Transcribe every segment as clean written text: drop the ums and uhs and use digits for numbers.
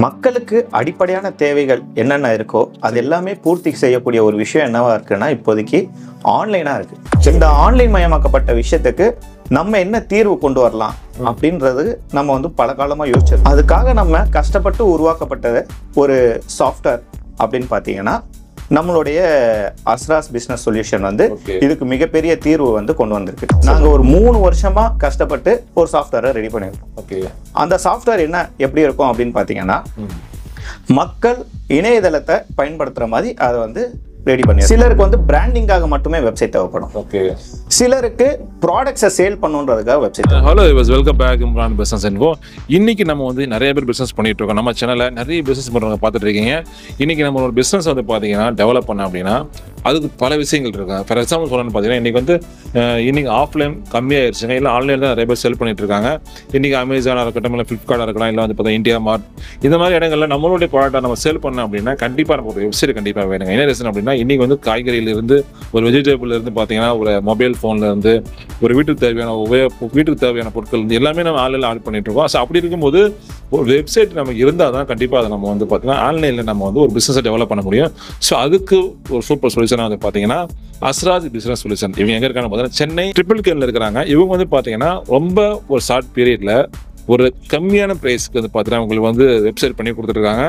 மக்களுக்கு அடிப்படையான தேவைகள் என்னென்ன இருக்கோ அது எல்லாமே பூர்த்தி செய்யக்கூடிய ஒரு விஷயம் என்னவா இருக்குன்னா இப்போதைக்கு ஆன்லைனா இருக்கு. இந்த ஆன்லைன் மயமாக்கப்பட்ட விஷயத்துக்கு நம்ம என்ன தீர்வு கொண்டு வரலாம் அப்படின்றது நம்ம வந்து பல காலமா யோசிச்சோம். அதுக்காக நம்ம கஷ்டப்பட்டு உருவாக்கப்பட்ட ஒரு சாஃப்ட்வேர் அப்படின்னு பார்த்தீங்கன்னா நம்மளுடைய அஸ்ராஸ் பிசினஸ் சொல்யூஷன் வந்து இதுக்கு மிகப்பெரிய தீர்வு வந்து கொண்டு வந்திருக்கு. நாங்க ஒரு 3 வருஷமா கஷ்டப்பட்டு ஒரு சாஃப்ட்வேரை ரெடி பண்ணிருக்கோம். அந்த சாஃப்ட்வேர் என்ன எப்படி இருக்கும் அப்படின்னு பாத்தீங்கன்னா மக்கள் இணையதளத்தை பயன்படுத்துற மாதிரி அதை வந்து ரெடி பண்ணி, சிலருக்கு வந்து பிராண்டிங்காக மட்டுமே வெப்சைட் தேவைப்படும், சிலருக்கு ப்ராடக்ட்ஸை சேல் பண்ணுன்றதுக்காக website. Hello, welcome back Imran business info. இன்னைக்கு நம்ம வந்து நிறைய பேர் பிசினஸ் பண்ணிட்டு இருக்கோம். நம்ம சேனலில் நிறைய பிசினஸ் பண்ணுறவங்க பார்த்துட்டு இருக்கீங்க. இன்னைக்கு நம்ம ஒரு பிசினஸ் வந்து பார்த்தீங்கன்னா டெவலப் பண்ண அப்படின்னா அதுக்கு பல விஷயங்கள் இருக்கு. ஃபார் எக்ஸாம்பிள் சொல்லணும்னு பார்த்தீங்கன்னா இன்னைக்கு வந்து இன்னைக்கு ஆஃப்லைன் கம்மியாயிருச்சுங்க, இல்லை ஆன்லைன் தான் நிறைய பேர் செல் பண்ணிட்டு இருக்காங்க. இன்னைக்கு அமேசானாக இருக்கட்டும், இல்லை ஃப்ளிப்கார்ட்டாக இருக்கலாம், இல்லை வந்து பார்த்தீங்கன்னா இந்தியா மார்ட், இந்த மாதிரி இடங்களில் நம்மளுடைய ப்ராடக்ட்டை நம்ம சேல் பண்ணோம் அப்படின்னா கண்டிப்பாக நம்ம ஒரு வெப்சைட் கண்டிப்பாக வேணுங்க. என்ன ரீசன் அப்படின்னா இன்னைக்கு வந்து காய்கறியிலிருந்து ஒரு வெஜிடபிள் இருந்து பார்த்தீங்கன்னா ஒரு மொபைல் ஃபோன்ல இருந்து ஒரு வீட்டுக்கு தேவையான பொருட்கள் இருந்து எல்லாமே நம்ம ஆன்லைனில் ஆர்டர் பண்ணிட்டு இருக்கோம். ஸோ அப்படி இருக்கும்போது ஒரு வெப்சைட் நமக்கு இருந்தால் தான் கண்டிப்பாக அதை நம்ம வந்து பார்த்தீங்கன்னா ஆன்லைனில் நம்ம வந்து ஒரு பிஸ்னஸை டெவலப் பண்ண முடியும். ஸோ அதுக்கு ஒரு சூப்பர் சொல்யூஷனாக வந்து பார்த்தீங்கன்னா அஸ்ராஸ் பிசினஸ் சொல்யூஷன். இவங்க எங்கே இருக்காங்க பார்த்தீங்கன்னா சென்னை ட்ரிபிள் கேல இருக்கிறாங்க. இவங்க வந்து பார்த்தீங்கன்னா ரொம்ப ஒரு ஷார்ட் பீரியட்ல ஒரு கம்மியான ப்ரைஸ்க்கு வந்து பார்த்தீங்கன்னா உங்களுக்கு வந்து வெப்சைட் பண்ணி கொடுத்துருக்காங்க.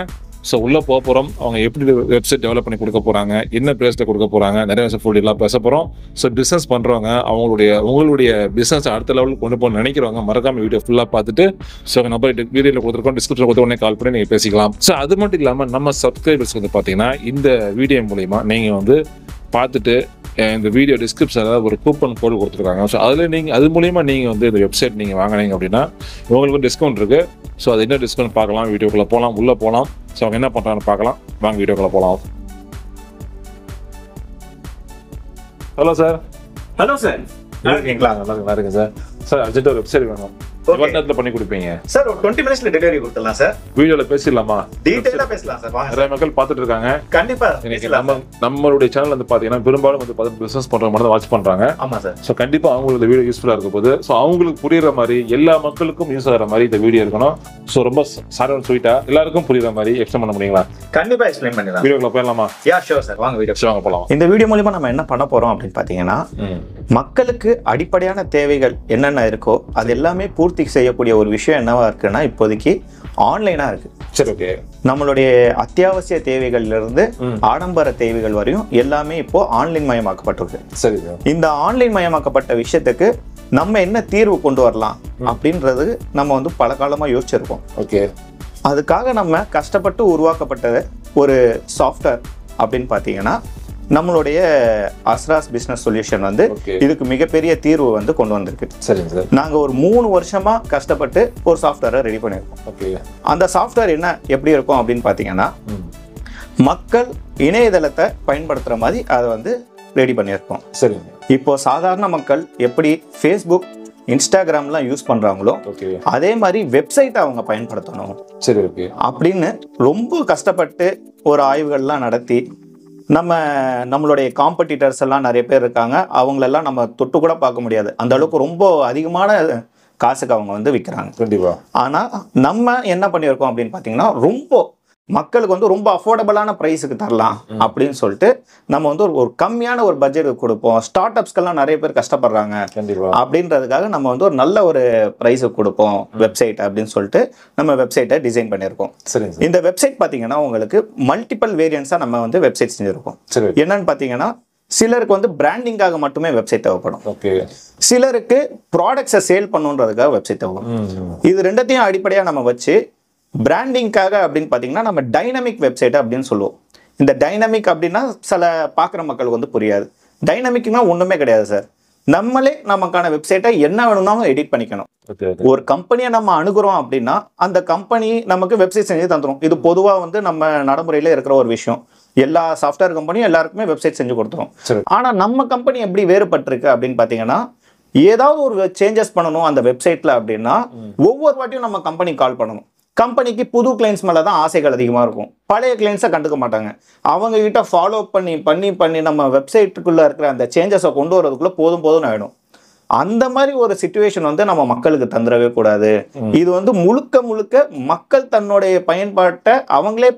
ஸோ உள்ளே போக போகிறோம், அவங்க எப்படி வெப்சைட் டெவலப் பண்ணி கொடுக்க போகிறாங்க, என்ன ப்ரைஸில் கொடுக்க போகிறாங்க, நிறைய விஷயம் ஃபுல் எல்லாம் பேச போகிறோம். ஸோ பிஸ்னஸ் பண்ணுறவங்க உங்களுடைய பிஸ்னஸ் அடுத்த லெவலுக்கு கொண்டு போகணும்னு நினைக்கிறவங்க மறக்காம வீடியோ ஃபுல்லாக பார்த்துட்டு ஸோ நம்பர் வீடியோவில் கொடுத்துருக்கோம், டிஸ்கிரிப்ஷன் கொடுத்த உடனே கால் பண்ணி நீங்கள் பேசிக்கலாம். ஸோ அது மட்டும் இல்லாமல் நம்ம சப்ஸ்கிரைபர்ஸ் வந்து பார்த்தீங்கன்னா இந்த வீடியோ மூலிமா நீங்கள் வந்து பார்த்துட்டு இந்த வீடியோ டிஸ்கிரிப்ஷனில் ஒரு கூப்பன் கோடு கொடுத்துருக்காங்க. ஸோ அதில் நீங்கள் அது மூலிமா நீங்கள் வந்து இந்த வெப்சைட் நீங்கள் வாங்கினீங்க அப்படின்னா உங்களுக்கு டிஸ்கவுண்ட் இருக்குது. ஸோ அது என்ன டிஸ்கவுண்ட் பார்க்கலாம், வீடியோக்குள்ளே போகலாம், உள்ளே போகலாம். ஸோ அவங்க என்ன பண்ணுறாங்கன்னு பார்க்கலாம், வாங்க வீடியோக்குள்ளே போகலாம். Hello sir. ஹலோ சார், இருக்கீங்களா? நல்லா இருக்கேன் சார். சார் அர்ஜென்ட்டாக ஒரு வெப்சைட் வேணும், நேரத்தில் பண்ணி கொடுப்பீங்க சார். ஒரு 20 மினிட்ஸ்ல டெலிவரி கொடுத்துடலாம் சார். வீடியோல பேசலாமா? டீடைலா பேசலாம் சார். நிறைய மக்கள் பார்த்துட்டு இருக்காங்க. கண்டிப்பா நம்மளுடைய சேனல் வந்து பாத்தீங்கன்னா பெரும்பாலும் வந்து பிசினஸ் பண்றவங்க மட்டும் வாட்ச் பண்றாங்க. ஆமா சார். ஸோ கண்டிப்பா அவங்களுக்கு இந்த வீடியோ யூஸ்ஃபுல்லா இருக்க போது. ஸோ அவங்களுக்கு புரியுற மாதிரி எல்லா மக்களுக்கும் யூஸ் ஆகிற மாதிரி இந்த வீடியோ இருக்கணும். ஸோ ரொம்ப சாரன் ஸ்வீட்டா எல்லாருக்கும் புரியுற மாதிரி எக்ஸ்பிளைன் பண்ண முடியுங்களா? கண்டிப்பா எக்ஸ்பிளைன் பண்ணிடலாம். வீடியோக்குள்ள போயிடலாமா? யா ஷூர் சார், வாங்க வீடியோ வாங்க போலாம். இந்த வீடியோ மூலமா நம்ம என்ன பண்ண போறோம் அப்படின்னு பாத்தீங்கன்னா மக்களுக்கு அடிப்படையான தேவைகள் என்னென்ன இருக்கோ அது எல்லாமே பூர்த்தி செய்யக்கூடிய ஒரு விஷயம் என்னவா இருக்குன்னா இப்போதைக்கு ஆன்லைனா இருக்கு. சரி, ஓகே. நம்மளுடைய அத்தியாவசிய தேவைகள்ல இருந்து ஆடம்பர தேவைகள் வரையும் எல்லாமே இப்போ ஆன்லைன் மயமாக்கப்பட்டிருக்கு. சரி, இந்த ஆன்லைன் மயமாக்கப்பட்ட விஷயத்துக்கு நம்ம என்ன தீர்வு கொண்டு வரலாம் அப்படின்றது நம்ம வந்து பல காலமா யோசிச்சிருக்கோம். ஓகே. அதுக்காக நம்ம கஷ்டப்பட்டு உருவாக்கப்பட்ட ஒரு சாஃப்ட்வேர் அப்படின்னு பார்த்தீங்கன்னா நம்மளுடைய அஸ்ராஸ் பிசினஸ் சொல்யூஷன் வந்து இதுக்கு மிகப்பெரிய தீர்வு வந்து கொண்டு வந்திருக்கு. சரிங்க சார். நாங்க ஒரு 3 வருஷமா கஷ்டப்பட்டு ஒரு சாஃப்ட்வேரை ரெடி பண்ணிருக்கோம். ஓகே. அந்த சாஃப்ட்வேர் என்ன எப்படி இருக்கும் அப்படின்னு பார்த்தீங்கன்னா மக்கள் இணையதளத்தை பயன்படுத்துற மாதிரி அதை வந்து ரெடி பண்ணியிருக்கோம். சரிங்க. இப்போ சாதாரண மக்கள் எப்படி ஃபேஸ்புக், இன்ஸ்டாகிராம்லாம் யூஸ் பண்றாங்களோ அதே மாதிரி வெப்சைட்டை அவங்க பயன்படுத்தணும். சரி, ஓகே. அப்படின்னு ரொம்ப கஷ்டப்பட்டு ஒரு ஆய்வுகள்லாம் நடத்தி நம்மளுடைய காம்படிட்டர்ஸ் எல்லாம் நிறைய பேர் இருக்காங்க, அவங்களெல்லாம் நம்ம தொட்டு கூட பார்க்க முடியாது, அந்த அளவுக்கு ரொம்ப அதிகமான காசுக்கு அவங்க வந்து விற்கிறாங்க. கண்டிப்பா. ஆனா நம்ம என்ன பண்ணியிருக்கோம் அப்படின்னு பார்த்தீங்கன்னா ரொம்ப மக்களுக்கு வந்து ரொம்ப அஃபோர்டபுளான ப்ரைஸுக்கு தரலாம் அப்படின்னு சொல்லிட்டு நம்ம வந்து ஒரு கம்மியான ஒரு பட்ஜெட்டுக்கு கொடுப்போம். ஸ்டார்ட் அப்ஸ்க்கெல்லாம் நிறைய பேர் கஷ்டப்படுறாங்க அப்படின்றதுக்காக நம்ம வந்து ஒரு நல்ல ஒரு ப்ரைஸுக்கு கொடுப்போம் வெப்சைட் அப்படின்னு சொல்லிட்டு நம்ம வெப்சைட்டை டிசைன் பண்ணியிருக்கோம். இந்த வெப்சைட் பார்த்தீங்கன்னா உங்களுக்கு மல்டிபிள் வேரியன்ஸாக நம்ம வந்து வெப்சைட் செஞ்சுருக்கோம். என்னன்னு பார்த்தீங்கன்னா சிலருக்கு வந்து பிராண்டிங்காக மட்டுமே வெப்சைட் தேவைப்படும், சிலருக்கு ப்ராடக்ட்ஸை சேல் பண்ணுன்றதுக்காக வெப்சைட் தேவைப்படும். இது ரெண்டத்தையும் அடிப்படையாக நம்ம வச்சு பிராண்டிங்காக அப்படின்னு பார்த்தீங்கன்னா நம்ம டைனமிக் வெப்சைட் அப்படின்னு சொல்லுவோம். இந்த டைனமிக் அப்படின்னா சில பார்க்குற மக்களுக்கு வந்து புரியாது. டைனமிக்னா ஒன்றுமே கிடையாது சார். நம்மளே நமக்கான வெப்சைட்டை என்ன வேணும்னாலும் எடிட் பண்ணிக்கணும். ஒரு கம்பெனியை நம்ம அணுகுறோம் அப்படின்னா அந்த கம்பெனி நமக்கு வெப்சைட் செஞ்சு தந்துடும். இது பொதுவாக வந்து நம்ம நடைமுறையில் இருக்கிற ஒரு விஷயம். எல்லா சாஃப்ட்வேர் கம்பெனியும் எல்லாருக்குமே வெப்சைட் செஞ்சு கொடுத்துரும். ஆனால் நம்ம கம்பெனி எப்படி வேறுபட்டிருக்கு அப்படின்னு பார்த்தீங்கன்னா ஏதாவது ஒரு சேஞ்சஸ் பண்ணணும் அந்த வெப்சைட்டில் அப்படின்னா ஒவ்வொரு வாட்டியும் நம்ம கம்பெனி கால் பண்ணணும். கம்பெனிக்கு புது கிளைண்ட்ஸ் மேலே தான் ஆசைகள் அதிகமாக இருக்கும், பழைய கிளைண்ட்ஸை கண்டுக்க மாட்டாங்க. அவங்க கிட்ட ஃபாலோ பண்ணி நம்ம வெப்சைட்டுக்குள்ளே இருக்கிற அந்த சேஞ்சஸை கொண்டு வரதுக்குள்ளே போதும்னு ஆகிடும். அந்த மாதிரி ஒரு சிச்சுவேஷன் வந்து நம்ம மக்களுக்கு தந்துடவே கூடாது. இது வந்து முழுக்க முழுக்க மக்கள் தன்னுடைய பயன்பாட்டை அவங்களே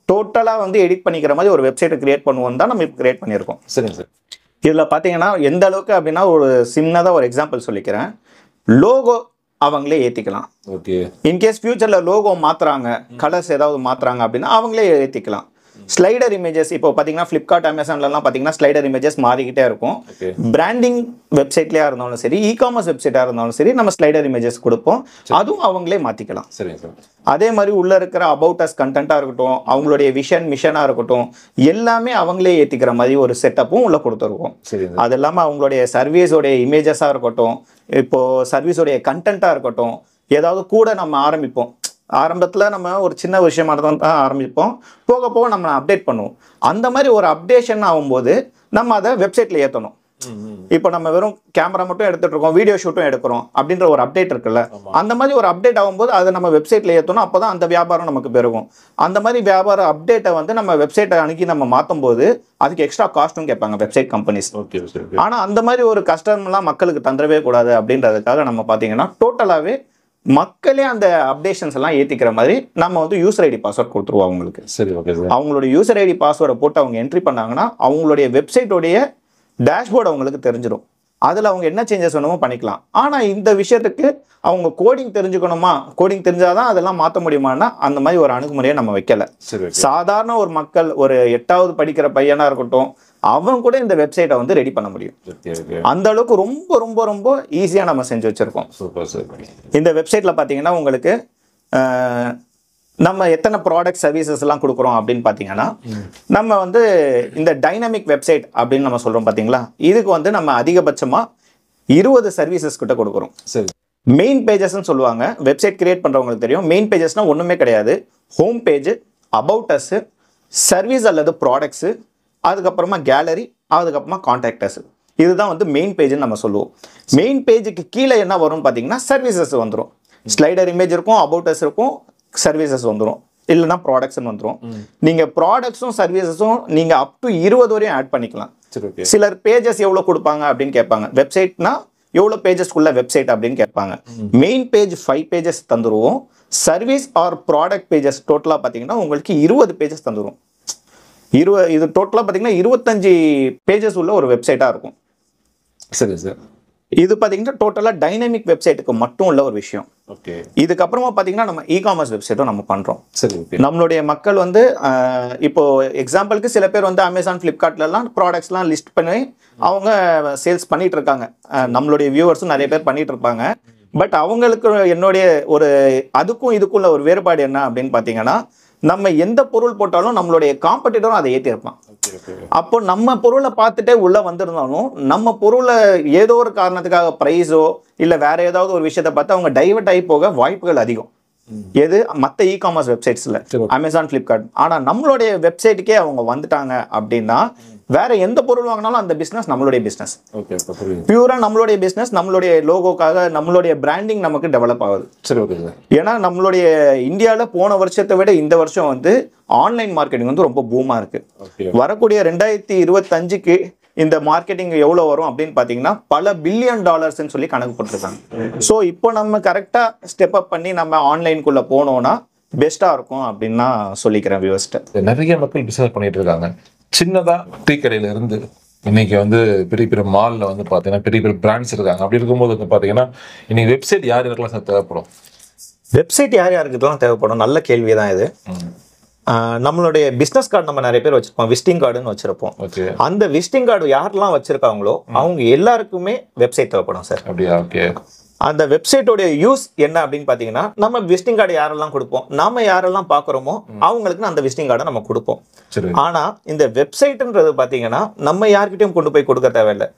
டோட்டலா வந்து எடிட் பண்ணிக்கிற மாதிரி ஒரு வெப்சைட்டை கிரியேட் பண்ணுவோம் தான் நம்ம கிரியேட் பண்ணியிருக்கோம். சரிங்க சார். இதுல பாத்தீங்கன்னா எந்த அளவுக்கு அப்படின்னா ஒரு சின்னதா ஒரு எக்ஸாம்பிள் சொல்லிக்கிறேன். லோகோ அவங்களே ஏத்திக்கலாம். ஓகே. இன்கேஸ் ஃபியூச்சர்ல லோகோ மாத்துறாங்க, கலர்ஸ் ஏதாவது மாத்துறாங்க அப்படின்னா அவங்களே ஏத்திக்கலாம். ஸ்லைடர் இமேஜஸ் இப்போ பார்த்தீங்கன்னா ஃப்ளிப்கார்ட், அமேசான்லாம் பார்த்தீங்கன்னா ஸ்லைடர் இமேஜஸ் மாறிக்கிட்டே இருக்கும். பிராண்டிங் வெப்சைட்லேயா இருந்தாலும் சரி, இ-காமர்ஸ் வெப்சைட்டாக இருந்தாலும் சரி, நம்ம ஸ்லைடர் இமேஜஸ் கொடுப்போம். அதுவும் அவங்களே மாற்றிக்கலாம். அதே மாதிரி உள்ள இருக்கிற அபவுட் அஸ் கண்டென்ட்டாக இருக்கட்டும், அவங்களுடைய மிஷனாக இருக்கட்டும், எல்லாமே அவங்களே ஏற்றிக்கிற மாதிரி ஒரு செட்டப்பும் உள்ள கொடுத்துருக்கோம். அது இல்லாமல் அவங்களுடைய சர்வீஸோடைய இமேஜஸாக இருக்கட்டும், இப்போ சர்வீஸோடைய கண்டென்ட்டாக இருக்கட்டும், ஏதாவது கூட நம்ம ஆரம்பிப்போம். ஆரம்பத்தில் நம்ம ஒரு சின்ன விஷயமா தான் ஆரம்பிப்போம், போக போக நம்ம அப்டேட் பண்ணுவோம். அந்த மாதிரி ஒரு அப்டேஷன் ஆகும்போது நம்ம அதை வெப்சைட்டில் ஏற்றணும். இப்போ நம்ம வெறும் கேமரா மட்டும் எடுத்துட்டு இருக்கோம், வீடியோ ஷூட்டும் எடுக்கிறோம் அப்படின்ற ஒரு அப்டேட் இருக்குல்ல, அந்த மாதிரி ஒரு அப்டேட் ஆகும்போது அதை நம்ம வெப்சைட்டில் ஏற்றணும். அப்போ தான் அந்த வியாபாரம் நமக்கு பெருகும். அந்த மாதிரி வியாபார அப்டேட்டை வந்து நம்ம வெப்சைட்டை அணுகி நம்ம மாற்றும் போது அதுக்கு எக்ஸ்ட்ரா காஸ்ட்டும் கேட்பாங்க வெப்சைட் கம்பெனிஸ். ஆனால் அந்த மாதிரி ஒரு கஷ்டம்லாம் மக்களுக்கு தந்துடவே கூடாது அப்படின்றதுக்காக நம்ம பார்த்தீங்கன்னா டோட்டலாகவே மக்களே அந்த அப்டேஷன்ஸ் எல்லாம் ஏற்றிக்கிற மாதிரி நம்ம வந்து யூசர் ஐடி பாஸ்வேர்ட் கொடுத்துருவோம் அவங்களுக்கு. சரி, ஓகே. அவங்களுடைய யூசர் ஐடி பாஸ்வேர்டை போட்டு அவங்க என்ட்ரி பண்ணாங்கன்னா அவங்களுடைய வெப்சைட்டோடைய டேஷ்போர்டு அவங்களுக்கு தெரிஞ்சிடும். அதில் அவங்க என்ன சேஞ்சஸ் வேணுமோ பண்ணிக்கலாம். ஆனால் இந்த விஷயத்துக்கு அவங்க கோடிங் தெரிஞ்சுக்கணுமா, கோடிங் தெரிஞ்சாதான் அதெல்லாம் மாற்ற முடியுமான்னா அந்த மாதிரி ஒரு அணுகுமுறையை நம்ம வைக்கல. சாதாரண ஒரு மக்கள், ஒரு 8வது படிக்கிற பையனா இருக்கட்டும், அவன் கூட இந்த வெப்சைட்டை வந்து ரெடி பண்ண முடியும். அந்த அளவுக்கு ரொம்ப ரொம்ப ரொம்ப ஈஸியாக நம்ம செஞ்சு வச்சிருக்கோம். இந்த வெப்சைட்ல பார்த்தீங்கன்னா உங்களுக்கு நம்ம எத்தனை ப்ராடக்ட் சர்வீசஸ் எல்லாம் கொடுக்குறோம் அப்படின்னு பார்த்தீங்கன்னா, நம்ம வந்து இந்த டைனமிக் வெப்சைட் அப்படின்னு நம்ம சொல்றோம் பார்த்தீங்களா, இதுக்கு வந்து நம்ம அதிகபட்சமா 20 சர்வீசஸ் கிட்ட கொடுக்குறோம். சரி. மெயின் பேஜஸ்ன்னு சொல்லுவாங்க. வெப்சைட் கிரியேட் பண்றவங்களுக்கு தெரியும். மெயின் பேஜஸ்னா ஒண்ணுமே கிடையாது. Home page, about us, service அல்லது ப்ராடக்ட்ஸ், அதுக்கப்புறமா கேலரி, அதுக்கப்புறமா கான்டாக்டர்ஸ். இதுதான் வந்து மெயின் பேஜ்னு நம்ம சொல்லுவோம். மெயின் பேஜுக்கு கீழே என்ன வரும்னு பார்த்தீங்கன்னா சர்வீசஸ் வந்துடும். ஸ்லைடர் இமேஜ் இருக்கும், அபவுட் அஸ் இருக்கும், சர்வீசஸ் வந்துடும், இல்லைன்னா ப்ராடக்ட்ஸ்னு வந்துடும். நீங்க ப்ராடக்ட்ஸும் சர்வீசஸும் நீங்க அப் டு 20 வரையும் ஆட் பண்ணிக்கலாம். சிலர் பேஜஸ் எவ்வளோ கொடுப்பாங்க அப்படின்னு கேட்பாங்க. வெப்சைட்னா எவ்வளோ பேஜஸ்க்குள்ள வெப்சைட் அப்படின்னு கேட்பாங்க. மெயின் பேஜ் 5 பேஜஸ் தந்துருவோம். சர்வீஸ் ஆர் ப்ராடக்ட் பேஜஸ் டோட்டலாக பார்த்தீங்கன்னா உங்களுக்கு 20 பேஜஸ் தந்துடும். இது டோட்டலாக பார்த்தீங்கன்னா 25 பேஜஸ் உள்ள ஒரு வெப்சைட்டாக இருக்கும். சரி சார். இது பார்த்தீங்கன்னா டோட்டலாக டைனமிக் வெப்சைட்டுக்கு மட்டும் உள்ள ஒரு விஷயம். ஓகே. இதுக்கப்புறமா பார்த்தீங்கன்னா நம்ம இ-காமர்ஸ் வெப்சைட்டும் நம்ம பண்ணுறோம். சரி. நம்மளுடைய மக்கள் வந்து இப்போ எக்ஸாம்பிளுக்கு சில பேர் வந்து அமேசான், ஃப்ளிப்கார்ட்லலாம் ப்ராடக்ட்ஸ்லாம் லிஸ்ட் பண்ணி அவங்க சேல்ஸ் பண்ணிட்டு இருக்காங்க. நம்மளுடைய வியூவர்ஸும் நிறைய பேர் பண்ணிட்டு இருப்பாங்க. பட் அவங்களுக்கு என்னுடைய ஒரு அதுக்கும் இதுக்குள்ள ஒரு வேறுபாடு என்ன அப்படின்னு பார்த்தீங்கன்னா, நம்ம எந்த பொருள் போட்டாலும் நம்மளுடைய காம்படிட்டரும் அதை ஏற்றிருப்பான். அப்போ நம்ம பொருளை பார்த்துட்டே உள்ள வந்திருந்தாலும் நம்ம பொருளை ஏதோ ஒரு காரணத்துக்காக பிரைஸோ இல்லை வேற ஏதாவது ஒரு விஷயத்தை பார்த்து அவங்க டைவர்ட் ஆகி போக வாய்ப்புகள் அதிகம். எது மற்ற இ-காமர்ஸ் வெப்சைட்ஸ்ல, அமேசான், ஃப்ளிப்கார்ட். ஆனால் நம்மளுடைய வெப்சைட்டுக்கே அவங்க வந்துட்டாங்க அப்படின்னா வேற எந்த பொருள் வாங்கினாலும் அந்த பிஸ்னஸ் நம்மளுடைய பிஸ்னஸ், பியூரா நம்மளுடைய பிஸ்னஸ், நம்மளுடைய லோகோக்காக நம்மளுடைய பிராண்டிங் நமக்கு டெவலப் ஆகுது. சரி, ஓகே சார். ஏன்னா நம்மளுடைய இந்தியாவில் போன வருஷத்தை விட இந்த வருஷம் வந்து ஆன்லைன் மார்க்கெட்டிங் வந்து ரொம்ப பூமா இருக்கு. வரக்கூடிய 2025க்கு இந்த மார்க்கெட்டிங் எவ்வளோ வரும் அப்படின்னு பார்த்தீங்கன்னா பல பில்லியன் டாலர்ஸ்ன்னு சொல்லி கணக்கு போட்டிருக்காங்க. ஸோ இப்போ நம்ம கரெக்டாக ஸ்டெப் அப் பண்ணி நம்ம ஆன்லைனுக்குள்ள போனோம்னா பெஸ்டா இருக்கும் அப்படின்னு நான் சொல்லிக்கிறேன் வியூவர்ஸ்ட்ட. நிறைய மக்கள் பிசினஸ் பண்ணிட்டு இருக்காங்க. சின்னதா டீ கடையில இருந்து இன்னைக்கு வந்து பெரிய பெரிய மால்ல வந்து பாத்தீங்கன்னா பெரிய பெரிய பிராண்ட்ஸ் இருக்காங்க. அப்படி இருக்கும்போது வந்து பாத்தீங்கன்னா இன்னைக்கு வெப்சைட் யார் யாருக்கெல்லாம் தேவைப்படும்? வெப்சைட் யார் யாருக்கெல்லாம் தேவைப்படும்? நல்ல கேள்வி தான் இது. நம்மளுடைய பிசினஸ் கார்டு நம்ம நிறைய பேர் வச்சிருப்போம், விசிட்டிங் கார்டுன்னு வச்சிருப்போம். அந்த விசிட்டிங் கார்டு யாரெல்லாம் வச்சிருக்காங்களோ அவங்க எல்லாருக்குமே வெப்சைட் தேவைப்படும் சார். அப்படியா? ஓகே. அந்த வெப்சைட்டோடைய யூஸ் என்ன அப்படின்னு பார்த்தீங்கன்னா, நம்ம விசிட்டிங் கார்டு யாரெல்லாம் கொடுப்போம், நாம யாரெல்லாம் பார்க்குறோமோ அவங்களுக்கு அந்த விசிட்டிங் கார்டை நம்ம கொடுப்போம். ஆனா இந்த வெப்சைட்ன்றது பார்த்தீங்கன்னா நம்ம யார்கிட்டயும் கொண்டு போய் கொடுக்க தேவையில்லை.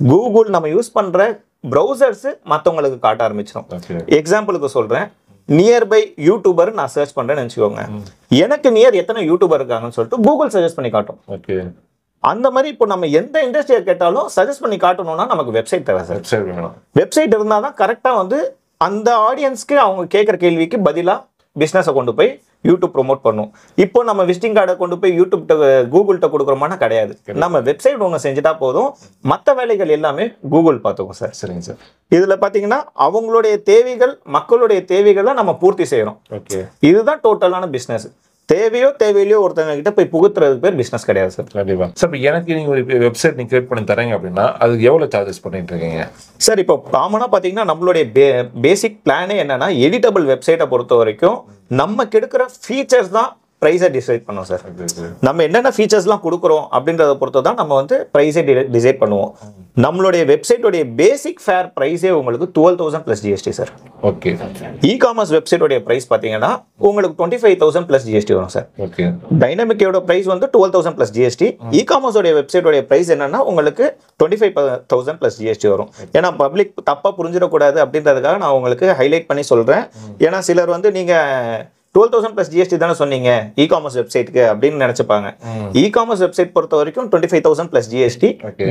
கூகுள் நம்ம யூஸ் பண்ற ப்ரௌசர்ஸ் மற்றவங்களுக்கு காட்ட ஆரம்பிச்சிடும். எக்ஸாம்பிளுக்கு சொல்றேன், நியர்பை யூடியூபர் நான் சர்ச் பண்றேன்னு நினைச்சுக்கோங்க. எனக்கு நியர் எத்தனை யூடியூபர் இருக்காங்கன்னு சொல்லிட்டு கூகுள் சஜஸ்ட் பண்ணி காட்டும். ஓகே. அந்த மாதிரி இப்போ நம்ம எந்த இண்டஸ்ட்ரியை கேட்டாலும் சஜஸ்ட் பண்ணி காட்டணும்னா நமக்கு வெப்சைட் தேவை சார். வெப்சைட் இருந்தால் தான் கரெக்டாக வந்து அந்த ஆடியன்ஸ்க்கு அவங்க கேட்குற கேள்விக்கு பதிலாக பிஸ்னஸை கொண்டு போய் யூடியூப் ப்ரோமோட் பண்ணும். இப்போ நம்ம விசிட்டிங் கார்டை கொண்டு போய் யூடியூப் கூகுள்கிட்ட கொடுக்குறோமானா கிடையாது. நம்ம வெப்சைட் ஒன்று செஞ்சுட்டா போதும், மற்ற வேலைகள் எல்லாமே கூகுள் பார்த்துக்கும் சார். சரிங்க சார். இதுல பாத்தீங்கன்னா அவங்களுடைய தேவைகள், மக்களுடைய தேவைகளை நம்ம பூர்த்தி செய்யறோம். ஓகே, இதுதான் டோட்டலான பிசினஸ். தேவையோ தேவையிலையோ ஒருத்தவங்க கிட்ட போய் புகுத்துறது பேர் பிசினஸ் கிடையாது சார். கண்டிப்பா சார். இப்போ எனக்கு நீங்க ஒரு வெப்சைட் நீங்க கிரியேட் பண்ணி தரீங்க அப்படின்னா அதுக்கு எவ்வளவு சார்ஜஸ் பண்ணிட்டு இருக்கீங்க சார்? இப்போ காமனா பாத்தீங்கன்னா நம்மளுடைய பேசிக் பிளானே என்னன்னா, எடிட்டபிள் வெப்சைட்டை பொறுத்த வரைக்கும் நம்ம கெடுக்கிற ஃபீச்சர்ஸ் தான் ப்ரைஸை டிசைட் பண்ணுவோம் சார். நம்ம என்னென்ன ஃபீச்சர்ஸ்லாம் கொடுக்குறோம் அப்படின்றத பொறுத்து தான் நம்ம வந்து ப்ரைஸை டிசைட் பண்ணுவோம். நம்மளுடைய வெப்சைட்டோடைய பேசிக் ஃபேர் ப்ரைஸே உங்களுக்கு 12,000 + GST சார். ஓகே. இ-காமர்ஸ் வெப்சைட்டோடைய ப்ரைஸ் பார்த்தீங்கன்னா உங்களுக்கு 25,000 + GST வரும் சார். ஓகே. டைனமிக்கோட ப்ரைஸ் வந்து 12,000 + GST. இ-காமர்ஸோடைய வெப்சைட்டோடைய ப்ரைஸ் என்னன்னா உங்களுக்கு 25,000 + GST வரும். ஏன்னா பப்ளிக் தப்பாக புரிஞ்சிடக்கூடாது அப்படின்றதுக்காக நான் உங்களுக்கு ஹைலைட் பண்ணி சொல்கிறேன். ஏன்னா சிலர் வந்து நீங்கள் 12,000 + GST தானே சொன்னீங்க இ-காமர்ஸ் வெப்சைட்டுக்கு அப்படின்னு நினைச்சுப்பாங்க. இ-காமர்ஸ் வெப்சைட் பொறுத்த வரைக்கும் 25,000 + GST.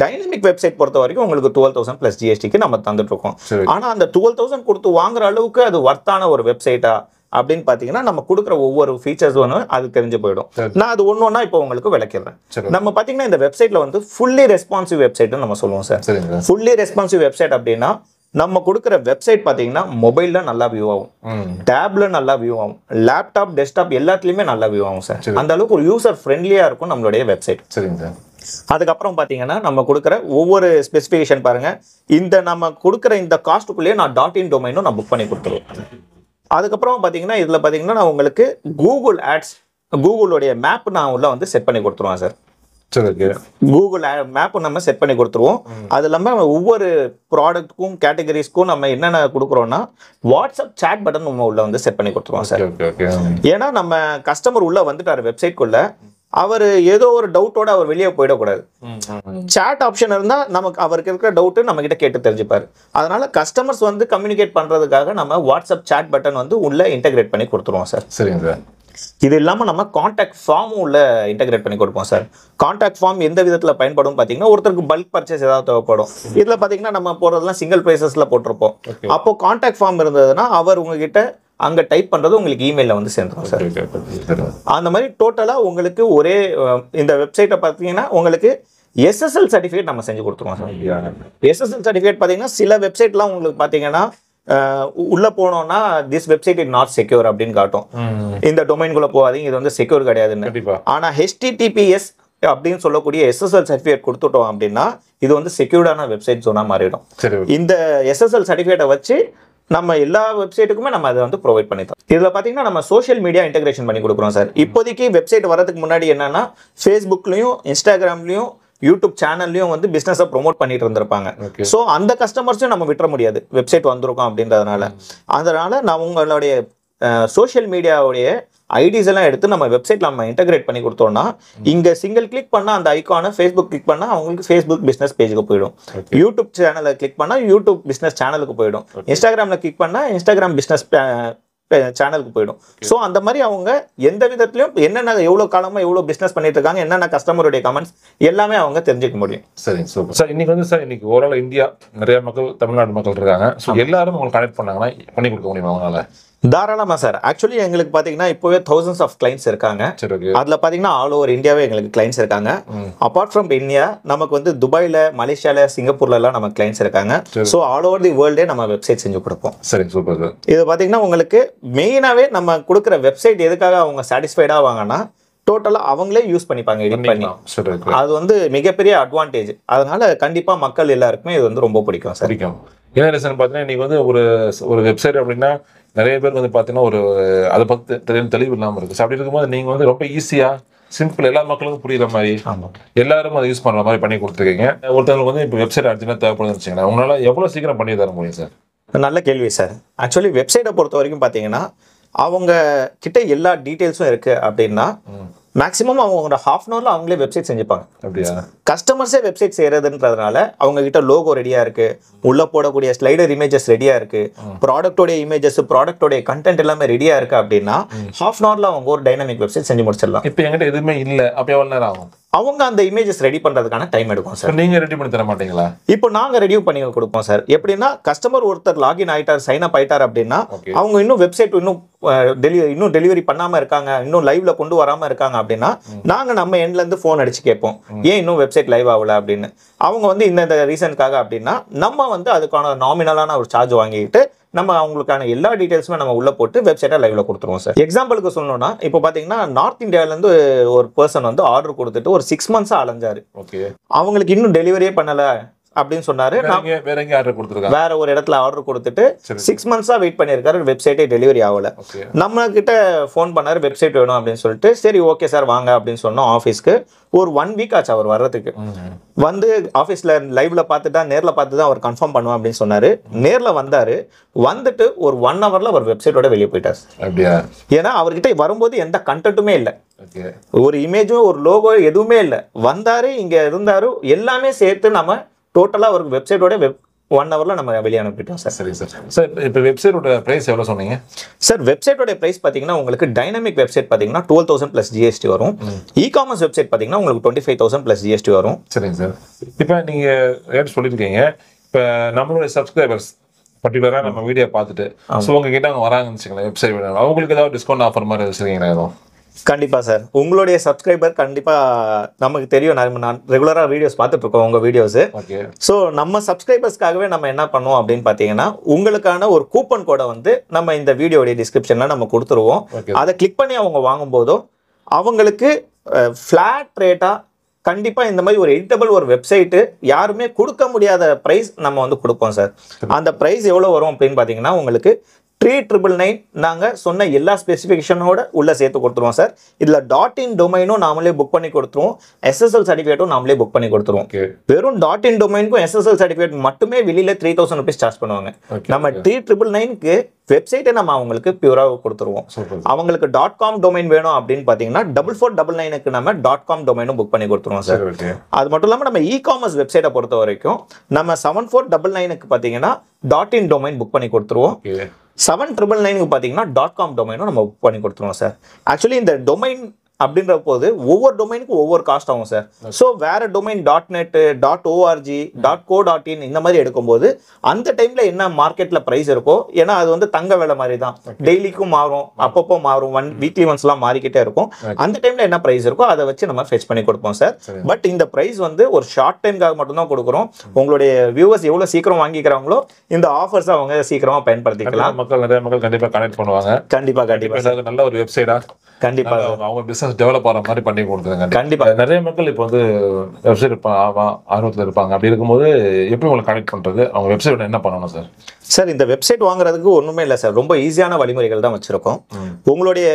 டைனமிக் வெப்சைட் பொறுத்த வரைக்கும் உங்களுக்கு 12,000 + GSTக்கு நம்ம தந்துட்டு இருக்கோம். ஆனா அந்த 12,000 கொடுத்து வாங்குற அளவுக்கு அது வர்த்தான ஒரு வெப்சைட்டா அப்படின்னு பாத்தீங்கன்னா நம்ம கொடுக்குற ஒவ்வொரு ஃபீச்சர்ஸ் ஒன்று அது தெரிஞ்சு போயிடும். நான் அது ஒன்னொன்னா இப்போ உங்களுக்கு விளக்கிடுறேன். நம்ம பாத்தீங்கன்னா இந்த வெப்சைட்ல வந்து ஃபுல்லி ரெஸ்பான்சிவ் வெப்சைட்னு நம்ம சொல்லுவோம் சார். ஃபுல்லி ரெஸ்பான்சிவ் வெப்சைட் அப்படின்னா நம்ம கொடுக்குற வெப்சைட் பார்த்தீங்கன்னா மொபைலில் நல்லா வியூ ஆகும், டேப்ல நல்லா வியூ ஆகும், லேப்டாப், டெஸ்க்டாப் எல்லாத்துலேயுமே நல்லா வியூ ஆகும் சார். அந்த அளவுக்கு ஒரு யூசர் ஃப்ரெண்ட்லியாக இருக்கும் நம்மளுடைய வெப்சைட். சரிங்க சார். அதுக்கப்புறம் பார்த்தீங்கன்னா நம்ம கொடுக்குற ஒவ்வொரு ஸ்பெசிஃபிகேஷன் பாருங்க, இந்த நம்ம கொடுக்குற இந்த காஸ்ட்டுக்குள்ளேயே நான் .in டொமைனும் நான் புக் பண்ணி கொடுத்துருவேன். அதுக்கப்புறம் பார்த்தீங்கன்னா இதில் பார்த்தீங்கன்னா நான் உங்களுக்கு கூகுள் ஆட்ஸ், கூகுளுடைய மேப் நான் உள்ள வந்து செட் பண்ணி கொடுத்துருவேன் சார். கூகுள் மேப் நம்ம செட் பண்ணி கொடுத்துருவோம். அது இல்லாமல் ஒவ்வொரு ப்ராடக்ட்டுக்கும் கேட்டகரிஸ்க்கும் நம்ம என்னென்ன கொடுக்குறோம்னா வாட்ஸ்அப் சேட் பட்டன் நம்ம உள்ள வந்து செட் பண்ணி கொடுத்துருவோம் சார். ஏன்னா நம்ம கஸ்டமர் உள்ள வந்துட்டாரு வெப்சைட்குள்ள, அவர் ஏதோ ஒரு டவுட்டோட அவர் வெளியே போயிடக்கூடாது. சாட் ஆப்ஷன் இருந்தால் நமக்கு அவருக்கு இருக்கிற டவுட்டு நம்ம கிட்ட கேட்டு தெரிஞ்சுப்பாரு. அதனால கஸ்டமர்ஸ் வந்து கம்யூனிகேட் பண்றதுக்காக நம்ம வாட்ஸ்அப் சேட் பட்டன் வந்து உள்ள இன்டெகிரேட் பண்ணி கொடுத்துருவோம் சார். சரிங்க சார். இது இல்லாமல் நம்ம கான்டாக்ட் ஃபார்மும் உள்ள இன்டெகிரேட் பண்ணி கொடுப்போம் சார். கான்டாக்ட் ஃபார்ம் எந்த விதத்தில் பயன்படும் பார்த்தீங்கன்னா, ஒருத்தருக்கு பல்க் பர்ச்சேஸ் ஏதாவது தேவைப்படும். இதில் பார்த்தீங்கன்னா நம்ம போடுறதுலாம் சிங்கிள் ப்ரைஸஸ்ல போட்டிருப்போம். அப்போ கான்டாக்ட் ஃபார்ம் இருந்ததுன்னா அவர் உங்ககிட்ட அங்கே டைப் பண்ணுறது உங்களுக்கு இமெயிலில் வந்து சேர்ந்துடும் சார். அந்த மாதிரி டோட்டலாக உங்களுக்கு ஒரே இந்த வெப்சைட்டை பார்த்தீங்கன்னா உங்களுக்கு SSL சர்டிஃபிகேட் நம்ம செஞ்சு கொடுத்துருவோம் சார். SSL சர்டிஃபிகேட் பார்த்தீங்கன்னா சில வெப்சைட்லாம் உங்களுக்கு பார்த்தீங்கன்னா உள்ள போனோம்னா this website is not secure அப்படின்னு காட்டும். இந்த டொமைன்குள்ள போகாதீங்க, இது வந்து செக்யூர் கிடையாதுன்னு. ஆனா HTTPS அப்படின்னு சொல்லக்கூடிய SSL சர்டிஃபிகேட் கொடுத்துட்டோம் அப்படின்னா இது வந்து செக்யூர்டான வெப்சைட் ஜோனா மாறிடும். இந்த SSL சர்டிஃபிகேட்டை வச்சு நம்ம எல்லா வெப்சைட்டுக்குமே நம்ம அதை வந்து ப்ரொவைட் பண்ணித்தரோம். இதில் பார்த்தீங்கன்னா நம்ம சோஷியல் மீடியா இன்டெகிரேஷன் பண்ணி கொடுக்குறோம் சார். இப்போதைக்கு வெப்சைட் வரதுக்கு முன்னாடி என்னன்னா ஃபேஸ்புக்லையும் இன்ஸ்டாகிராம்லையும் யூடியூப் சேனல்லையும் வந்து பிஸ்னஸை ப்ரொமோட் பண்ணிட்டு இருந்திருப்பாங்க. ஸோ அந்த கஸ்டமர்ஸையும் நம்ம விட்டுற முடியாது, வெப்சைட் வந்திருக்கோம் அப்படின்றதுனால. அதனால நான் உங்களுடைய சோஷியல் மீடியாவுடைய ஐடிஸ் எல்லாம் எடுத்து நம்ம வெப்சைட்ல நம்ம இன்டெகிரேட் பண்ணி கொடுத்தோம்னா இங்க சிங்கிள் கிளிக் பண்ணா அந்த ஐகானை ஃபேஸ்புக் கிளிக் பண்ணா அவங்களுக்கு ஃபேஸ்புக் பிசினஸ் பேஜுக்கு போயிடும். யூடியூப் சேனலை கிளிக் பண்ணா யூடியூப் பிசினஸ் சேனலுக்கு போயிடும். இன்ஸ்டாகிராம்ல கிளிக் பண்ணா இன்ஸ்டாகிராம் பிசினஸ் சேனலுக்கு போயிடும். ஸோ அந்த மாதிரி அவங்க எந்த விதத்திலையும் என்னென்ன எவ்வளவு காலமா எவ்வளவு பிசினஸ் பண்ணிட்டு இருக்காங்க, என்னென்ன கஸ்டமருடைய கமெண்ட்ஸ் எல்லாமே அவங்க தெரிஞ்சுக்க முடியும். சரி, சூப்பர் சார். இன்னைக்கு வந்து சார் இன்னைக்கு ஓவரால் இந்தியா நிறைய மக்கள், தமிழ்நாடு மக்கள் இருக்காங்க. ஸோ எல்லாரும் உங்களுக்கு கனெக்ட் பண்ணாங்கன்னா பண்ணி கொடுக்க முடியுமா அவங்களால? தாராளமா சார். ஆக்சுவலி எங்களுக்கு பாத்தீங்கன்னா இப்போவே thousands of clients இருக்காங்க. அதுல பாத்தீங்கன்னா ஆல் ஓவர் இந்தியாவே எங்களுக்கு கிளைண்ட்ஸ் இருக்காங்க. அப்பார்ட் ஃப்ரம் இந்தியா நமக்கு வந்து துபாயில, மலேசியால, சிங்கப்பூர்ல எல்லாம் நம்ம கிளைண்ட்ஸ் இருக்காங்க. ஸோ ஆல் ஓவர் தி வேர்ல்டே நம்ம வெப்சைட் செஞ்சு கொடுப்போம். சரி, சூப்பர் சார். இது பாத்தீங்கன்னா உங்களுக்கு மெயினாவே நம்ம கொடுக்குற வெப்சைட் எதுக்காக அவங்க சாட்டிஸ்ஃபைடா ஆவாங்கன்னா டோட்டலா அவங்களே யூஸ் பண்ணிப்பாங்க, எடிட் பண்ணி. அது வந்து மிகப்பெரிய அட்வான்டேஜ். அதனால கண்டிப்பா மக்கள் எல்லாருக்குமே இது வந்து ரொம்ப பிடிக்கும் சார். என்ன ரீசன் பார்த்தீங்கன்னா இன்னைக்கு வந்து ஒரு வெப்சைட் அப்படின்னா நிறைய பேர் வந்து பார்த்தீங்கன்னா ஒரு அதை பற்றி தெளிவு இல்லாமல் இருக்குது. அப்படி இருக்கும்போது நீங்கள் வந்து ரொம்ப ஈஸியாக சிம்பிள் எல்லா மக்களுக்கும் புரியுற மாதிரி எல்லாரும் அதை யூஸ் பண்ணுற மாதிரி பண்ணி கொடுத்துருக்கீங்க. ஒருத்தவங்களுக்கு வந்து இப்போ வெப்சைட் அர்ஜென்ட்டாக தேவைப்படுதுன்னு வச்சுக்கோங்களேன், உங்களால் எவ்வளோ சீக்கிரம் பண்ணி தர முடியும் சார்? நல்ல கேள்வி சார். ஆக்சுவலி வெப்சைட்டை பொறுத்த வரைக்கும் பார்த்தீங்கன்னா அவங்க கிட்ட எல்லா டீட்டெயில்ஸும் இருக்கு அப்படின்னா மேக்ஸிமம் அவங்க ½ அன் ஹவர்ல அவங்களே வெப்சைட் செஞ்சுப்பாங்க. அப்படியா? கஸ்டமர்ஸே வெப்சைட் செய்யறதுன்றதுனால அவங்க கிட்ட லோகோ ரெடியா இருக்கு, உள்ள போடக்கூடிய ஸ்லைடர் இமேஜஸ் ரெடியா இருக்கு, ப்ராடக்டோட இமேஜஸ், ப்ராடக்டோட கண்டென்ட் எல்லாமே ரெடியா இருக்கு அப்படின்னா ½ அன் ஹவர்ல அவங்க ஒரு டைனமிக் வெப்சைட் செஞ்சு முடிச்சிடலாம். இப்போ என்கிட்ட எதுவுமே இல்லை, அப்போ எவ்வளோ நேரம் ஆகும்? அவங்க அந்த இமேஜஸ் ரெடி பண்றதுக்கான டைம் எடுக்கும் சார். நீங்க ரெடி பண்ணி தர மாட்டீங்களா? இப்போ நாங்க ரெடி பண்ணி கொடுப்போம் சார். எப்படின்னா கஸ்டமர் ஒருத்தர் லாகின் ஆயிட்டார், சைன் அப் ஆயிட்டார் அப்படின்னா அவங்க இன்னும் வெப்சைட் இன்னும் டெலிவரி பண்ணாம இருக்காங்க, இன்னும் லைவ்ல கொண்டு வராம இருக்காங்க அப்படின்னா நாங்க நம்ம எண்ட்ல இருந்து போன் அடிச்சு கேட்போம், ஏன் இன்னும் வெப்சைட் லைவ் ஆகல அப்படின்னு. அவங்க வந்து இந்த ரீசனுக்காக அப்படின்னா நம்ம வந்து அதுக்கான நாமினலான ஒரு சார்ஜ் வாங்கிட்டு நம்ம அவங்களுக்கான எல்லா டீடைல்ஸுமே நம்ம உள்ள போட்டு வெப்சைட்டை லைவ்ல கொடுத்துருவோம் சார். எக்ஸாம்பிளுக்கு சொல்லணும்னா இப்போ பாத்தீங்கன்னா நார்த் இந்தியால இருந்து ஒரு பர்சன் வந்து ஆர்டர் கொடுத்துட்டு ஒரு 6 months அலைஞ்சாரு. அவங்களுக்கு இன்னும் டெலிவரியே பண்ணல அப்படின்னு சொன்னாரு. வேற ஒரு இடத்துல ஆர்டர் கொடுத்துட்டு 6 months வெயிட் பண்ணிருக்காரு, வெப்சைட்டே டெலிவரி ஆகல. நம்ம கிட்ட போன் பண்ணாரு, வெப்சைட் வேணும் அப்படின்னு சொல்லிட்டு. சரி ஓகே சார் வாங்க அப்படின்னு சொன்னோம் ஆஃபீஸ்க்கு. ஒரு 1 week ஆச்சு அவர் வர்றதுக்கு. வந்து ஆஃபீஸ்ல லைவ்ல பார்த்துட்டா நேர்ல பார்த்து தான் அவர் கன்ஃபார்ம் பண்ணுவோம் அப்படின்னு சொன்னாரு. நேர்ல வந்தாரு, வந்துட்டு ஒரு 1 hourல அவர் வெப்சைட்டோட வெளியே போயிட்டார். ஏன்னா அவர்கிட்ட வரும்போது எந்த கண்டென்ட்டுமே இல்லை, ஒரு இமேஜும் ஒரு லோகோ எதுவுமே இல்லை. வந்தாரு, இங்க இருந்தாரு, எல்லாமே சேர்த்து நம்ம டோட்டலா அவருக்கு வெப்சைட்டோட 1 hourல நம்ம வெளியே அனுப்பிட்டோம் சார். சரி சார். சார் இப்போ வெப்சைட்டோட பிரைஸ் எவ்வளோ சொன்னீங்க சார்? வெப்சைட்டோட பிரைஸ் பார்த்தீங்கன்னா உங்களுக்கு டைனமிக் வெப்சைட் பார்த்தீங்கன்னா 12,000 + GST வரும். இ-காமர்ஸ் வெப்சைட் பார்த்தீங்கன்னா உங்களுக்கு 25,000 + GST வரும். சரிங்க சார். இப்போ நீங்கள் ரேட் சொல்லியிருக்கீங்க. இப்போ நம்மளுடைய சப்ஸ்கிரைபர்ஸ் பர்டிகுலராக நம்ம வீடியோ பார்த்துட்டு ஸோ உங்ககிட்ட அவங்க வராங்கன்னு வச்சுக்கோங்களேன், வெப்சைட் வேணும், அவங்களுக்கு ஏதாவது டிஸ்கவுண்ட் ஆஃபர் மாதிரி வச்சுருக்கீங்களா? எதுவும் கண்டிப்பா சார். உங்களுடைய சப்ஸ்கிரைபர் கண்டிப்பா நமக்கு தெரியும், நான் ரெகுலரா வீடியோஸ் பார்த்துட்டு இருக்கோம் உங்க வீடியோஸ். ஸோ நம்ம சப்ஸ்கிரைபர்ஸ்க்காகவே நம்ம என்ன பண்ணுவோம் அப்படின்னு பார்த்தீங்கன்னா உங்களுக்கான ஒரு கூப்பன் கோடை வந்து நம்ம இந்த வீடியோடைய டிஸ்கிரிப்ஷன்ல நம்ம கொடுத்துருவோம். அதை கிளிக் பண்ணி அவங்க வாங்கும் போதும் அவங்களுக்கு ஃபிளாட் ரேட்டா கண்டிப்பா இந்த மாதிரி ஒரு எடிட்டபிள் ஒரு வெப்சைட்டு யாருமே கொடுக்க முடியாத பிரைஸ் நம்ம வந்து கொடுப்போம் சார். அந்த பிரைஸ் எவ்வளவு வரும் அப்படின்னு பார்த்தீங்கன்னா உங்களுக்கு 3,999 நாங்கள் சொன்ன எல்லா ஸ்பெசிஃபிகேஷனோட உள்ள சேர்த்து கொடுத்துருவோம் சார். இதில் .in டொமைனும் நாமளே புக் பண்ணி கொடுத்துருவோம், SSL சர்டிஃபிகேட்டும் நாமளே புக் பண்ணி கொடுத்துருவோம். வெறும் .in டொமைனுக்கும் SSL சர்டிஃபிகேட் மட்டுமே வெளியில 3,000 rupees சார்ஜ் பண்ணுவாங்க. நம்ம 3,999க்கு வெப்சைட்டை நம்ம அவங்களுக்கு பியூராக கொடுத்துருவோம். அவங்களுக்கு .com டொமைன் வேணும் அப்படின்னு பார்த்தீங்கன்னா 4499க்கு நம்ம .com டொமைனும் புக் பண்ணி கொடுத்துருவோம் சார். அது மட்டும் இல்லாமல் நம்ம இ-காமர்ஸ் வெப்சைட்டை பொறுத்த வரைக்கும் நம்ம 7499க்கு பார்த்தீங்கன்னா .in டொமைன் புக் பண்ணி கொடுத்துருவோம். 7,999க்கு பார்த்தீங்கன்னா .com டொமைனும் நம்ம புக் பண்ணி கொடுத்துருவோம் சார். ஆக்சுவலி இந்த டொமைன் அப்படின்ற போது ஒவ்வொரு டொமைனுக்கும் ஒவ்வொரு காஸ்ட் ஆகும் சார். ஸோ வேற டொமைன் .net, .org, .co.in இந்த மாதிரி எடுக்கும்போது அந்த டைம்ல என்ன மார்க்கெட்ல பிரைஸ் இருக்கோ, ஏன்னா அது வந்து தங்க விலை மாதிரி தான், டெய்லிக்கும் மாறும், அப்பப்போ மாறும், வீக்லி ஒன்ஸ்லாம் மாறிக்கிட்டே இருக்கும். அந்த டைம்ல என்ன பிரைஸ் இருக்கோ அதை வச்சு நம்ம ஃபெச் பண்ணி கொடுப்போம் சார். பட் இந்த பிரைஸ் வந்து ஒரு ஷார்ட் டைம்காக மட்டும்தான் கொடுக்குறோம். உங்களுடைய வியூவர்ஸ் எவ்வளவு சீக்கிரம் வாங்கிக்கிறாங்களோ இந்த ஆஃபர்ஸ் அவங்க சீக்கிரமா பயன்படுத்திக்கலாம். நிறைய மக்கள் கண்டிப்பா கனெக்ட் பண்ணுவாங்க. கண்டிப்பா நல்ல ஒரு வெப்சைட்டா கண்டிப்பா அவங்க பிசினஸ் டெவலப் ஆகிற மாதிரி பண்ணி கொடுத்துருங்க. கண்டிப்பா நிறைய மக்கள் இப்போ வந்து வெப்சைட் ஆர்வத்தில் இருப்பாங்க. அப்படி இருக்கும்போது எப்படி உங்களை கனெக்ட் பண்றது, அவங்க வெப்சைட் என்ன பண்ணணும் சார்? சார் இந்த வெப்சைட் வாங்குறதுக்கு ஒண்ணுமே இல்லை சார், ரொம்ப ஈஸியான வழிமுறைகள் தான் வச்சிருக்கோம். உங்களுடைய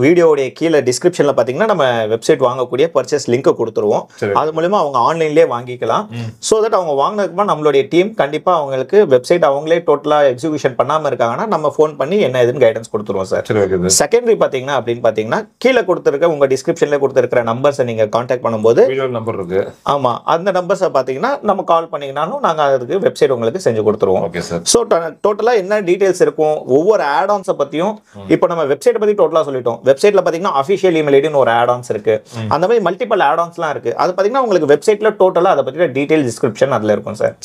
வீடியோடைய கீழே டிஸ்கிரிப்ஷன்ல பாத்தீங்கன்னா நம்ம வெப்சைட் வாங்கக்கூடிய பர்ச்சேஸ் லிங்க் கொடுத்துருவோம். அது மூலமா அவங்க ஆன்லைன்லேயே வாங்கிக்கலாம். ஸோ தட் அவங்க வாங்கினதுக்கு நம்மளுடைய டீம் கண்டிப்பா அவங்களுக்கு வெப்சைட் அவங்களே டோட்டலா எக்ஸிகியூஷன் பண்ணாம இருக்காங்கன்னா நம்ம ஃபோன் பண்ணி என்ன ஏதுன்னு கைடன்ஸ் கொடுத்துருவோம் சார். செகண்டரி பாத்தீங்கன்னா அப்படின்னு பாத்தீங்கன்னா கீழே கொடுத்துருக்க உங்க டிஸ்கிரிப்ஷன்ல கொடுத்துருக்கிற நம்பர்ஸை நீங்க கான்டாக்ட் பண்ணும்போது நம்பர் இருக்கு. ஆமா, அந்த நம்பர்ஸை பாத்தீங்கன்னா நம்ம கால் பண்ணீங்கன்னாலும் நாங்க அதுக்கு வெப்சைட் உங்களுக்கு செஞ்சு கொடுத்துருவோம். ஸோ டோட்டலா என்ன டீடைல்ஸ் இருக்கும், ஒவ்வொரு ஆட் ஆன்ஸை பத்தியும் இப்போ நம்ம வெப்சைட்டை பத்தி டோட்டலா சொல்லிட்டோம். வெப்சைட்ல பாத்தீங்கன்னா அஃபிஷியல் இமெயில் ஐடின்னு ஒரு ஆட் ஆன்ஸ் இருக்கு, அந்த மாதிரி மல்டிபிள் ஆட் ஆன்ஸ்லாம் இருக்கு. அது பாத்தீங்கன்னா உங்களுக்கு வெப்சைட்ல டோட்டலா அதை பத்தின டீடைல் டிஸ்கிரிப்ஷன் அதுல இருக்கும் சார்.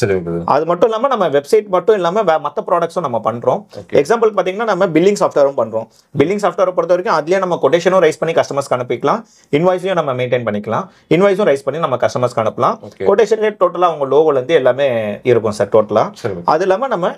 அது மட்டும் இல்லாம நம்ம வெப்சைட் மட்டும் இல்லாம மற்ற ப்ராடக்ட்ஸும் நம்ம பண்றோம். எக்ஸாம்பிள் பாத்தீங்கன்னா நம்ம பில்லிங் சாஃப்ட்வேரும் பண்றோம். பில்லிங் சாஃப்ட்வேரை பொறுத்த வரைக்கும் அதுலயே நம்ம கொட்டேஷனும் ரைஸ் பண்ணி கஸ்டமர்ஸ்க்கு அனுப்பிக்கலாம், இன்வாய்ஸையும் நம்ம மெயின்டைன் பண்ணிக்கலாம். இன்வாய்ஸும் ரைஸ் பண்ணி நம்ம கஸ்டமர்ஸ்க்கு அனுப்பலாம். கொட்டேஷன்லேயே டோட்டலா அவங்க லோகோல இருந்து எல்லாமே இருக்கும் சார் டோட்டலா. அது இல்லாம நம்ம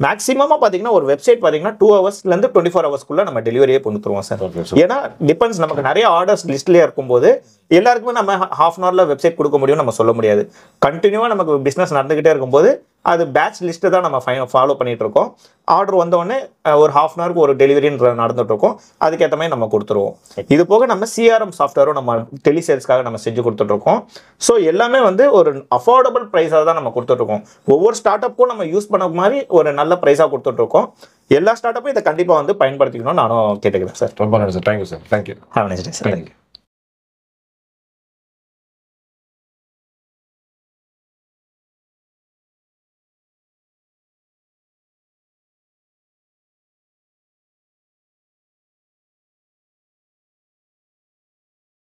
மேக்ஸிமமா பாத்தீங்கன்னா ஒரு வெப்சைட் பாத்தீங்கன்னா 2 hours-ல இருந்து 24 hours-குள்ள நம்ம டெலிவரியே பண்ணிடுவோம் சார். ஏன்னா டிபெண்ட்ஸ், நமக்கு நிறைய ஆர்டர்ஸ் லிஸ்ட்லயே இருக்கும்போது எல்லாருக்குமே நம்ம ½ hour-ல வெப்சைட் கொடுக்க முடியும் நம்ம சொல்ல முடியாது. கண்டினியூவா நமக்கு பிசினஸ் நடந்துகிட்டே இருக்கும்போது அது பேட்ச் லிஸ்ட் தான் நம்ம ஃபாலோ பண்ணிட்டு இருக்கோம். ஆர்டர் வந்தோடனே ஒரு ½ hour-க்கு ஒரு டெலிவரின்ற நடந்துட்டு இருக்கோம். அதுக்கேற்ற மாதிரி நம்ம கொடுத்துருவோம். இது போக நம்ம CRM சாஃப்ட்வேரும் நம்ம டெலிசேல்ஸ்க்காக நம்ம செஞ்சு கொடுத்துட்டு இருக்கோம். ஸோ எல்லாமே வந்து ஒரு அஃபோர்டபுள் ப்ரைஸாக தான் நம்ம கொடுத்துட்டு இருக்கோம். ஒவ்வொரு ஸ்டார்ட் அப்புக்கும் நம்ம யூஸ் பண்ண மாதிரி ஒரு நல்ல ப்ரைஸாக கொடுத்துட்டு இருக்கோம். எல்லா ஸ்டார்ட் அப்பும் இதை கண்டிப்பாக வந்து பயன்படுத்திக்கணும்னு நானும் கேட்டுக்கிறேன் சார். ரொம்ப நன்றி sir. Thank you sir. Thank you. Have a nice day sir. Thank you.